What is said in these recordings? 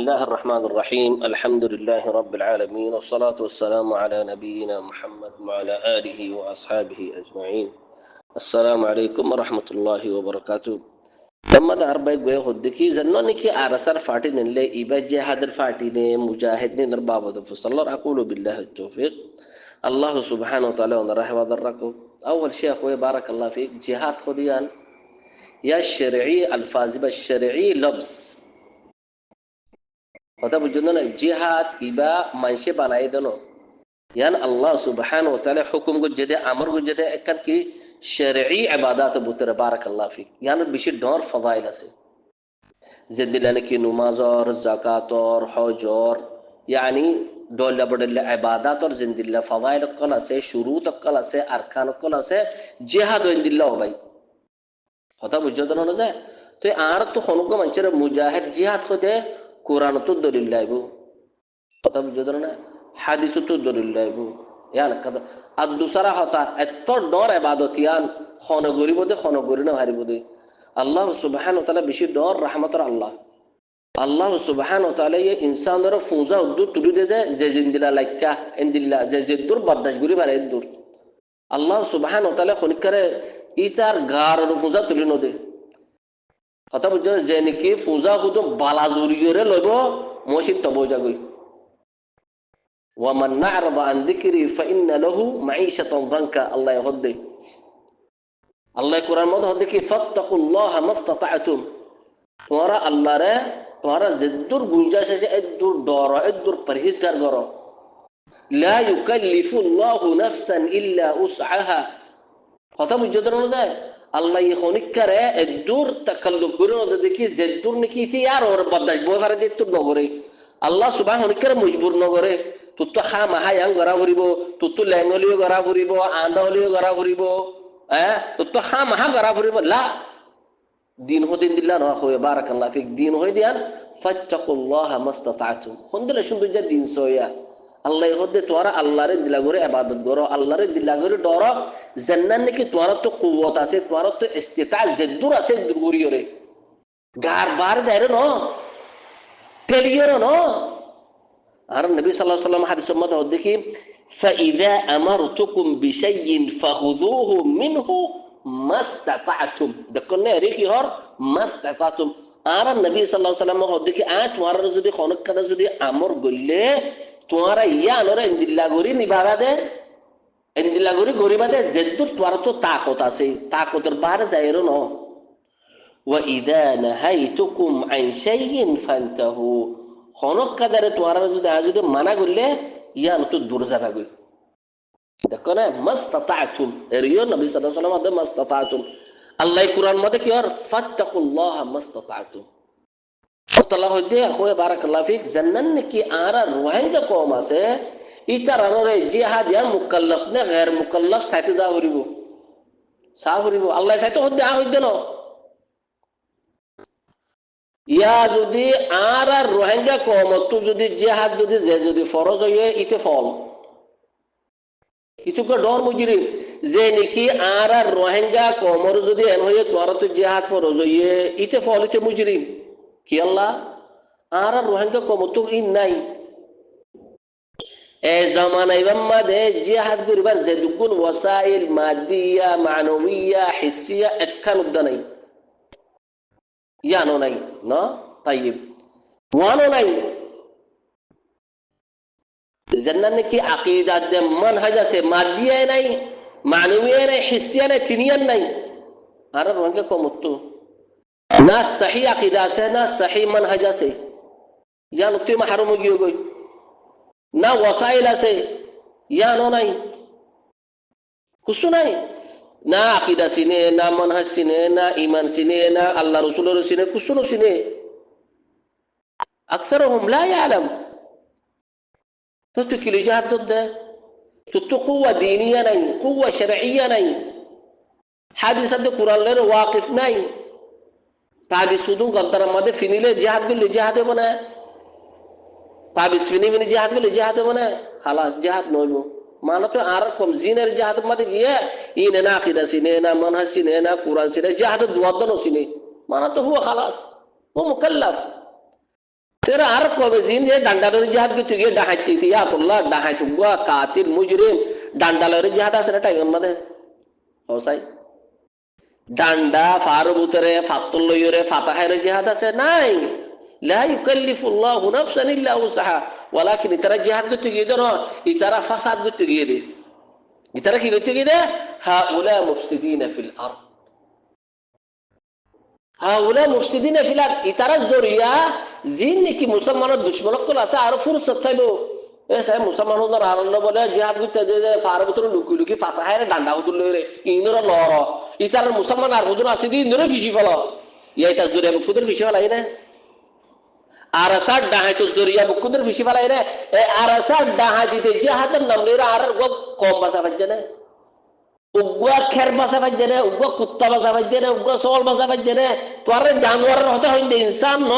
الله الرحمن الرحيم الحمد لله رب العالمين والصلاة والسلام على نبينا محمد وعلى آله وأصحابه أجمعين. السلام عليكم ورحمة الله وبركاته. لما أربعة جوه هدكي زنوني كي أرسل فاتين اللي إبجة هذا فاتين مجاهدين الباب فصلى الله أقول بالله التوفيق. الله سبحانه وتعالى ونراه وذركم. أول شيء أخوي بارك الله فيك جهاد خديان يا الشرعي الفاظ الشرعي لبس কথা বুঝুন না জিহাদ ইবা মানুষে বানাই দেন ইয়ান আল্লাহ সুবহানাহু ওয়া তাআলা হুকুম গো যেতে আমর গো যেতে একখান কি শরঈ ইবাদত বুতরে বারাকাল্লাহ ফিক ইয়ান বেশি ডর ফজাইল আছে যে দিলানে কি নামাজ আর যাকাত আর হজ আর ইয়ানি দোলা বড়লে ইবাদত আর জিন্দিল্লাহ ফজাইল কল আছে শুরুত কল আছে আরকান কল আছে জিহাদ ইনদিল্লাহ ভাই কথা বুঝুন না যায় তো আর তো খনক মানুষের মুজাহিদ জিহাদ হতে কোরআন তো দলিল লাইবো কথা বুঝতে না হাদিস তো দলিল লাইবো ইয়ান কথা আর দুসরা হতা এত ডর ইবাদত ইয়ান খনগরি বদে খনগরি না হারিব দে আল্লাহ সুবহানাহু ওয়া তাআলা বেশি ডর রহমতের আল্লাহ সুবহানাহু ওয়া তাআলা এই ইনসানের ফুজা উদ্দু তুলি দে যে জিন্দিলা লাইকা ইনদিল্লাহ যে দূর বদাশ গুরি বারে দূর আল্লাহ সুবহানাহু ওয়া তাআলা খনিকারে ইতার গার ফুজা তুলি ন দে কথা বুঝছেন যে নাকি ফুজা খুদ বালা জুরিয়রে লইব মসজিদ তব যাগই ওয়ামান না'রাদা আন যিকরি ফাইন্না লাহু মাঈশাতান যানকা আল্লাহ হদে আল্লাহ কোরআন মধ্যে হদে কি ফাত্তাকুল্লাহা মাসতাতা'তুম তোমরা আল্লাহরে তোমরা যদ্দুর গুঞ্জাইশ আছে এদ্দুর ডর এদ্দুর পরহেজগার করো লা ইউকাল্লিফুল্লাহু নাফসান ইল্লা উসআহা কথা বুঝছেন না আল্লাহ খনিকারে এদুর তাকাল্লুফ করে ওদের দেখি জেদুর নাকি ইয়ার ওর বদাস বহারে দিত নগরে আল্লাহ সুবহান খনিকারে মজবুর নগরে তুত খা মাহায়াং গরা ভরিব তুত লেঙ্গলিও গরা ভরিব আন্দালিও গরা ভরিব তুত খা মাহা গরা ভরিব লা দিন হদিন দিল্লাহ না হয় বারাকাল্লাহ ফিক দিন হয় দিয়ান ফাত্তাকুল্লাহ মাসতাতা'তুম হন্দলে সুন্দর যে দিন সয়া আল্লাহ হদে তোরা আল্লাহরে দিলা করে ইবাদত করো আল্লাহরে দিলা করে ডরো জান্নাত নাকি তোরা তো কুওয়াত আছে তোরা তো ইস্তিতা জেদুর আছে দুরগুরিয়রে গার বার যায়রে ন টেলিয়রে ন আর নবী সাল্লাল্লাহু আলাইহি ওয়াসাল্লাম হাদিস মধ্যে হদে কি ফাইযা আমারতুকুম বিশাইইন ফাখুযুহু মিনহু মাসতাতা'তুম দেখনে রে কি হর মাসতাতা'তুম আর নবী সাল্লাল্লাহু আলাইহি ওয়াসাল্লাম হদে কি তোরা যদি খনক কাদা যদি আমর গইলে তোমরা ইয়া নরে ইন্দিল্লা গরি নিবারা দে ইন্দিল্লা গরি গরিবা দে জেদ্দুর তোরা তো তাকত আছে তাকতের বারে যায়রো ন ওয়া ইযা নাহাইতুকুম আন শাইইন ফান্তাহু খনক কাদারে তোমরা যদি মানা করলে ইয়া তো দূর যাবা গই দেখো না মাসতাতা'তুম এরিও নবী সাল্লাল্লাহু আলাইহি ওয়াসাল্লাম মাসতাতা'তুম আল্লাহ কুরআন মধ্যে কি আর ফাত্তাকুল্লাহ মাসতাতা'তুম আল্লাহ হদে আখোয় বারাকাল্লাহ ফিক জান্নাত নাকি আরা রোহিঙ্গা কওম আছে ইতারারে জিহাদ ইয়ার মুকাল্লাফ নে গैर মুকাল্লাফ সাইতে যা হরিব আল্লাহ সাইতে হদে হইদে ন ইয়া যদি আরা রোহিঙ্গা কওম তো যদি জিহাদ যদি ফরজ হয়ে ইতে ফল ইতুকে ডর মুজরিম যে নাকি আরা রোহিঙ্গা কওমর যদি এন হয়ে তোরা তো জিহাদ ফরজ হয়ে ইতে ফল ইতে মুজরিম কি আল্লাহ আর রোহিঙ্গা কমতো ইন নাই এ জামানায় বাম্মাদে জিহাদ করিবার যে দুগুণ ওয়াসাইল মাদিয়া মানবিয়া হিসিয়া একখান উদ্দানাই ইয়ানো নাই না তাইব ওয়ানো নাই জান্নাত নাকি আকীদা দে মানহাজ আছে মাদিয়া নাই মানবিয়া নাই হিসিয়া নাই তিনিয়ান নাই আর রোহিঙ্গা কমতো না সহি আকিদা আছে না সহি মানহাজ আছে ইয়া নতি মাহরুম গিয়ে গই না ওয়াসাইল আছে ইয়া নাই কিছু নাই না আকিদা চিনে না মানহাজ চিনে না ঈমান চিনে না আল্লাহ রাসূলের চিনে কিছু না চিনে আকসারহুম লা ইয়ালাম তো তুই কি লিজাত দে তো কুওয়া দীনিয়া নাই কুওয়া শরঈয়া নাই হাদিসে কুরআনের ওয়াকিফ নাই তাবি শুধু গদ্দার মধ্যে ফিনিলে জিহাদ গুলি জিহাদে বনে তাবি ফিনি জিহাদ গুলি জিহাদে বনে খালাস জিহাদ নইব মানে তো আর কম জিনের জিহাদ মধ্যে গিয়ে ইনে না আকিদা সিনে না মানহাজ সিনে না কুরআন সিনে জিহাদ দুয়াদন সিনে মানে তো হুয়া খালাস ও মুকাল্লাফ তেরা আর কবে জিন যে ডান্ডালের জিহাদ কি তুই ডাহাইতি ইয়াতুল্লাহ ডাহাইতু গা কাতিল মুজরিম ডান্ডালের জিহাদ আছে না টাইম মধ্যে হোসাই ডান্ডা ফারুবুতরে ফাতুল লইরে ফাতাহের জিহাদ আছে নাই লা ইউকাল্লিফুল্লাহু নাফসান ইল্লা উসাহা ওয়ালাকিন ইতারা জিহাদ করতে গিয়ে না ইতারা ফাসাদ করতে গিয়ে দে ইতারা কি করতে গিয়ে দে হাউলা মুফসিদিনা ফিল আরদ হাউলা মুফসিদিনা ফিল আরদ ইতারা জরিয়া জিন নাকি মুসলমানের দুশমনকল আছে আর ফুরসত থাইবো এ সাহেব মুসলমানদের আরন্ন বলে জিহাদ করতে যে ফারুবুতরে লুকি লুকি ফাতাহের ডান্ডা হুদুল লইরে ইনরা লর ইতারা মুসলমান আর হুদুর আছে দি ইনরা ফিসি ফেলো ইয়াইতা জরিয়া বুকুদের ফিসি ফেলাই না আরাসার ডাহাইতো জরিয়া বুকুদের ফিসি ফেলাই রে এ আরাসার ডাহাইতে জিহাদের নাম লইরা আর গো কম বাসা বাজে না উগ্গা খের বাসা বাজে না উগ্গা কুত্তা বাসা বাজে না উগ্গা সওয়াল বাসা বাজে না তোরে জানোয়ার হতে হয় ইনসান ন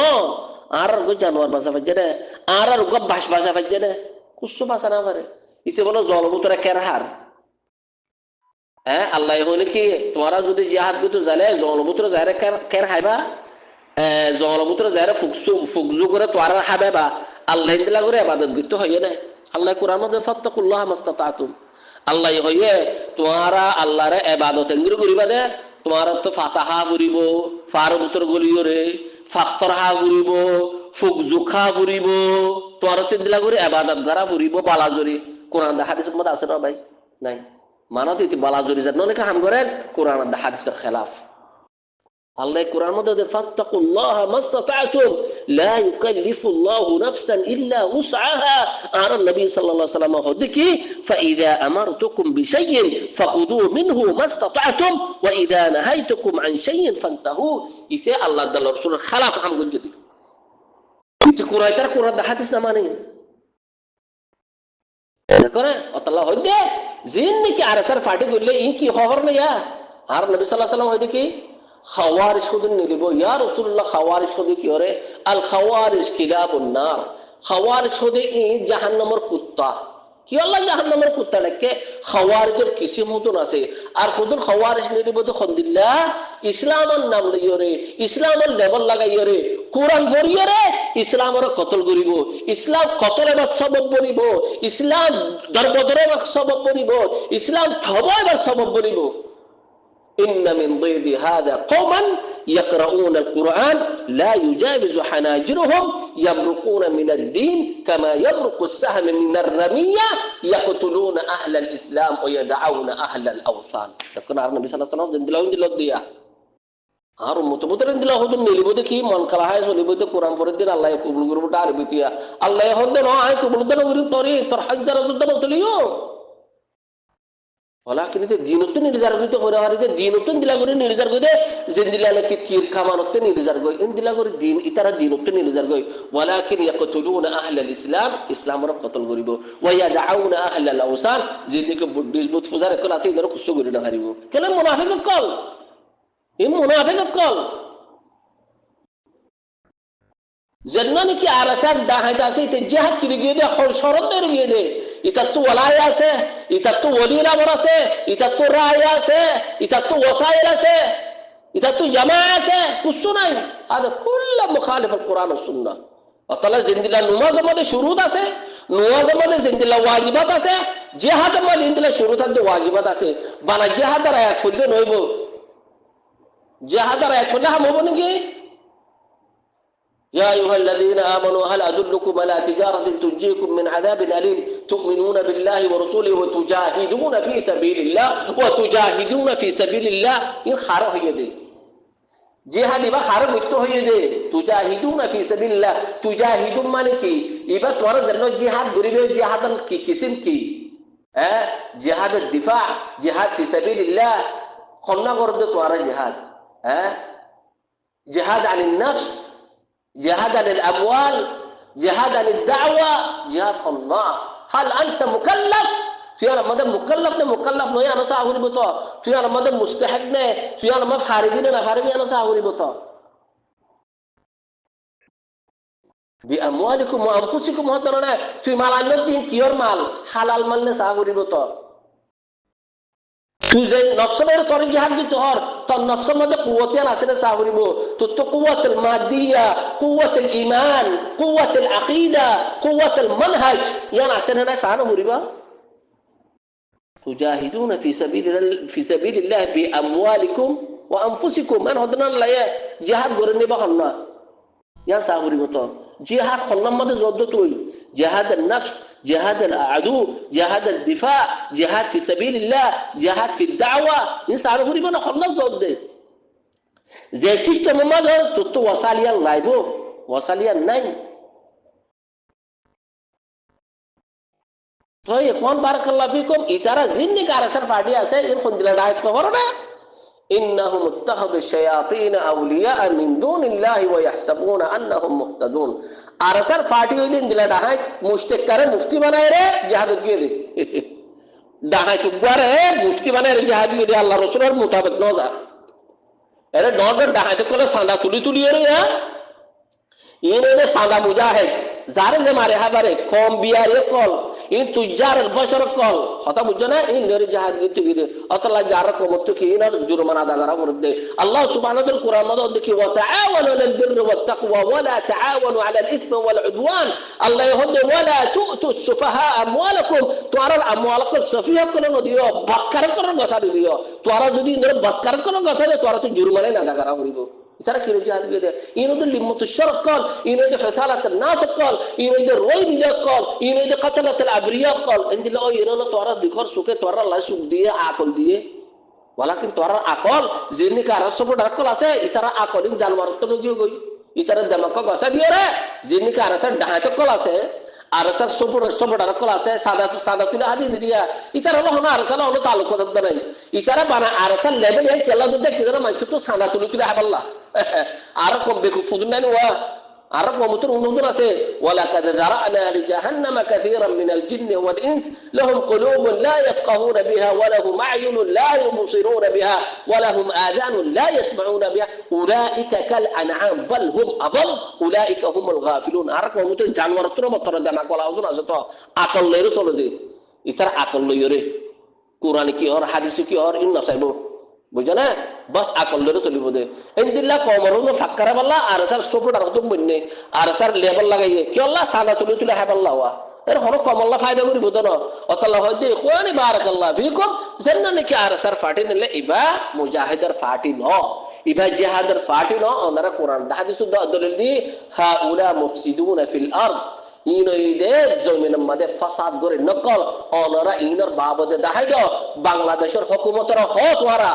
আর গো জানোয়ার বাসা বাজে না আর উগ্গা বাস বাসা বাজে না কুসু বাসা না পারে ইতে বলো জলবুতরা কের হার হ্যাঁ আল্লাহ হইলে কি তোমরা যদি জিহাদ করতে জানে জলবুতরা যারে কের হাইবা জলবুতরা যারে ফুকজু করে তোরা হাবে বা আল্লাহ দিলা করে ইবাদত করতে হয় না আল্লাহ কোরআন মধ্যে ফাত্তাকুল্লাহ মাস্তাতাতুম আল্লাহ হইয়ে তোমরা আল্লাহর ইবাদত এঙ্গুর করিবা দে তোমরা তো ফাতাহা করিব ফারুবুতর গলিয়রে ফাত্তরহা করিব ফুকজুখা করিব তোমরা তো দিলা করে ইবাদত করা করিব বালাজরি কোরআন দা হাদিস মধ্যে আছে না ভাই নাই মানাতে বালাজরি জাত নলে কাম করেন কোরআন দা হাদিসের খেলাফ আল্লাহ কোরআন মধ্যে ফাত্তাকুল্লাহ মাস্তাতাতুম লা ইউকাল্লিফুল্লাহু নাফসান ইল্লা উসআহা আর নবী সাল্লাল্লাহু আলাইহি ওয়াসাল্লাম হদি কি ফাইযা আমারতুকুম বিশাইইন ফাখুযু মিনহু মাস্তাতাতুম ওয়া ইযা নাহাইতুকুম আন শাইইন ফান্তাহু ইসে আল্লাহ দা রাসূলের খেলাফ হাম গঞ্জদি ইতি কোরআন কোরআন দা হাদিস না মানে করে আল্লাহ হইদে জিন নাকি আরসার ফাটি গলে ই কি খবর না আর নবী সাল্লাল্লাহু আলাইহি ওয়াসাল্লাম হইদে কি খাওয়ারিশ খুদিন নিলিব ইয়া রাসূলুল্লাহ খাওয়ারিশ খুদি কি ওরে আল খাওয়ারিশ কিলাবুন নার খাওয়ারিশ খুদি ই জাহান্নামের কুত্তা কি আল্লাহ জাহান্নামের কুত্তা নাকি খাওয়ারিজের কিসিম মতন আছে আর খুদুন খাওয়ারিশ নিলিব তো খন্দিল্লাহ ইসলামের নাম লইরে ইসলামের লেভেল লাগাইরে কোরআন পড়িরে ইসলামের কতল করিব ইসলাম কতলের সবব বনিব ইসলাম দরবদরের সবব বনিব ইসলাম থবয়ের সবব বনিব إن من ضيد هذا قوما يقرؤون القرآن لا يجاوز حناجرهم يمرقون من الدين كما يمرق السهم من الرمية يقتلون أهل الإسلام ويدعون أهل الأوثان تكون عرب النبي صلى الله عليه وسلم جندلاون جلود ديا আর মুতমুতরেন দিলা হদুন নিলিবতে কি মন করা হয় সলিবতে কোরআন পড়ে দিন আল্লাহ কবুল করব তার বিতিয়া আল্লাহ হদে ন আয় কবুল দেন ওরি তরি তোর হাজার দুদন তলিও ওলাকিন তে দিনতে নির্জার কইতে করে আর যে দিনতে দিলা করে নির্জার কইতে জিন্দিলা নাকি তীর কামানতে নির্জার কই ইন দিলা করে দিন ইতারা দিনতে নির্জার কই ওয়ালাকিন ইয়াকতুলুনা আহলাল ইসলাম ইসলামর কতল করিব ওয়া ইয়াদউনা আহলাল আওসান জিদিকে বুদ্ধিজবুত ফুজার কল আছে ইদার কুসু করি না হারিব কেলে মুনাফিক কল এই মুনাফিক কল জন্নানি কি আরাসাদ দাহাইতা আছে তে জিহাদ কি গিয়ে দে শরত গিয়ে দে ইতার তো ওলায় আছে ইতার তো ওলির আমর আছে ইতার তো রায় আছে ইতার তো ওসাইল আছে ইতার তো জামা আছে কিছু নাই আদা কুল্লা মুখালিফ আল কোরআন ও সুন্নাহ অতলা জিন্দিলা নামাজের মধ্যে শুরুত আছে নামাজের মধ্যে জিন্দিলা ওয়াজিবাত আছে জিহাদের মধ্যে জিন্দিলা শুরুত আছে ওয়াজিবাত আছে বানা জিহাদের আয়াত ফুললে নইব জিহাদের আয়াত ফুললে হাম হবো নাকি يا أيها الذين آمنوا هل أدلكم على تجارة تنجيكم من عذاب أليم تؤمنون بالله ورسوله وتجاهدون في سبيل الله وتجاهدون في سبيل الله إن خارج يدي جهاد يبقى خارج متو يدي تجاهدون في سبيل الله تجاهدون مالكي يبقى تورا زلنا جهاد غريبه جهاد كي قسم كي جهاد الدفاع جهاد في سبيل الله خلنا غرد تورا جهاد جهاد عن النفس جهاد عن الأموال جهاد عن الدعوة جهاد الله هل أنت مكلف في أنا مدى مكلف نه مكلف نه أنا سأقول بطا في أنا مدى مستحق نه في أنا ما فاربين أنا فاربين أنا سأقول بطا بأموالكم وأنفسكم هذا نه في مال النبي كيور مال حلال مال نه سأقول بطا তুই যে নফসের তোর জিহাদ দিতে হর তোর নফসের মধ্যে কুওয়াতিয়ান আছে না সাহরিব তুই তো কুওয়াতুল মাদিয়া কুওয়াতুল ঈমান কুওয়াতুল আকীদা কুওয়াতুল মানহাজ ইয়ান আছে না সাহানো হরিবা তুজাহিদুনা ফি সাবিলিল্লাহ বিআমওয়ালিকুম ওয়া আনফুসিকুম মান হদনা লায়া জিহাদ করে নিবা হন্না ইয়ান সাহরিব তো জিহাদ হন্নার মধ্যে যদ্দ তুই جهاد النفس جهاد العدو جهاد الدفاع جهاد في سبيل الله جهاد في الدعوة إنسان هو ربنا خلص ضد زي سيستم ما ده تو وصاليا لايبو وصاليا ناي तो इखवान बारकल्लाह फीकुम इतारा जिन्नी का असर फाटी আছে ইন কোন দিলা দায়ত খবর না إنهم اتخذوا الشياطين أولياء من دون الله ويحسبون أنهم مهتدون আরসার পার্টি হইলেন দিলা ডাহাই মুশতেক করে মুফতি বানায় রে জিহাদ দিয়ে দে ডাহাই কুবারে মুফতি বানায় রে জিহাদ দিয়ে দে আল্লাহ রাসূলের মোতাবেক ন যা এরে ডর ডাহাই তো কোলে সাদা তুলি রে ইনে সাদা মুজাহিদ যারে যে মারে হাবারে কম বিয়ারে কল ইন তুজার বশর কল কথা বুঝছো না ইন রে জিহাদ দিতে গিয়ে অতলা যার কমত কি ইনার জুরমানা আদা করা করতে আল্লাহ সুবহানাহু ওয়া তাআলা কুরআন মধ্যে দেখি ওয়া তাআওয়ানু আলাল বিররি ওয়াত তাকওয়া ওয়া লা তাআওয়ানু আলাল ইসমি ওয়াল উদওয়ান আল্লাহ হদে ওয়া লা তুতু সুফাহা আমওয়ালাকুম তোরা আমওয়ালাকুম সফিয়া কোন দিও বাক্কার কোন গসা দিও তোরা যদি ইনরে বাক্কার কোন গসা দে তোরা তো জুরমানা না আদা করা করিব ইতারা কি জিহাদ দিয়ে ইনদ লিমত শরক কল ইনদ ফসালাত الناس কল ইনদ রই বিদা কল ইনদ কতলাত আবরিয়া কল ইনদিলা ও ইনন তোরা দিখর সুকে তোরা লা সুখ দিয়ে আকল দিয়ে ওয়ালাকিন তোরা আকল জিনি কার সব ডাকল আছে ইতারা আকলিন জানওয়ার তো গিয়ে গই ইতারা দমক গসা দিয়ে রে জিনি কার আছে ডাহাত কল আছে আরসার সব ডাকল আছে সাদা তুলে আদি দিয়া ইতারা হলো না আরসালা হলো তালুক করতে নাই ইতারা বানা আরসাল লেভেল এ কেলা দুদে কিরা মাইতো তো সাদা তুলে হাবাল্লা আর কম বেকু ফুদনান ওয়া আর কমতুর উনুদুন আছে ওয়ালাকাদ যারানা লিজাহান্নামা কাসীরাম মিনাল জিন্নি ওয়াল ইনস লাহুম কুলুবুন লা ইয়াফকাহুনা বিহা ওয়া লাহুম আ'য়ুনুন লা ইউবসিরুনা বিহা ওয়া লাহুম আযানুন লা ইয়াসমাউনা বিহা উলাইকা কাল আনআম বাল হুম আদাল উলাইকা হুমুল গাফিলুন আর কমতুর জানোয়ার তোর মত দানা কলাউদুন আছে তো আকল লইরে চলে দে ইতার আকল লইরে কুরআন কি আর হাদিস কি আর ইন নাসাইবো বুঝনা বাস আকল লইরে চলিব দে ইনদিল্লা কমরুন ফাক্কারা বাল্লা আর স্যার সুপর আর তো মন্নে আর স্যার লেভেল লাগাইয়ে কি আল্লাহ সাদা তুলে হাবাল্লা ওয়া এর হলো কমল্লা ফায়দা করিব তো না অতল্লাহ হইতে কোনি বারাকাল্লাহ ফিকুম জান্নাহ নাকি আর স্যার ফাটি নিলে ইবা মুজাহিদার ফাটি ন ইবা জিহাদার ফাটি ন ওনারা কোরআন হাদিস দলিল দি হাউলা মুফসিদুনা ফিল আরদ ইনইদে জমিনের মধ্যে ফাসাদ করে নকল ওনারা ইনর বাবদে দেখাই দাও বাংলাদেশের হুকুমতের হক ওরা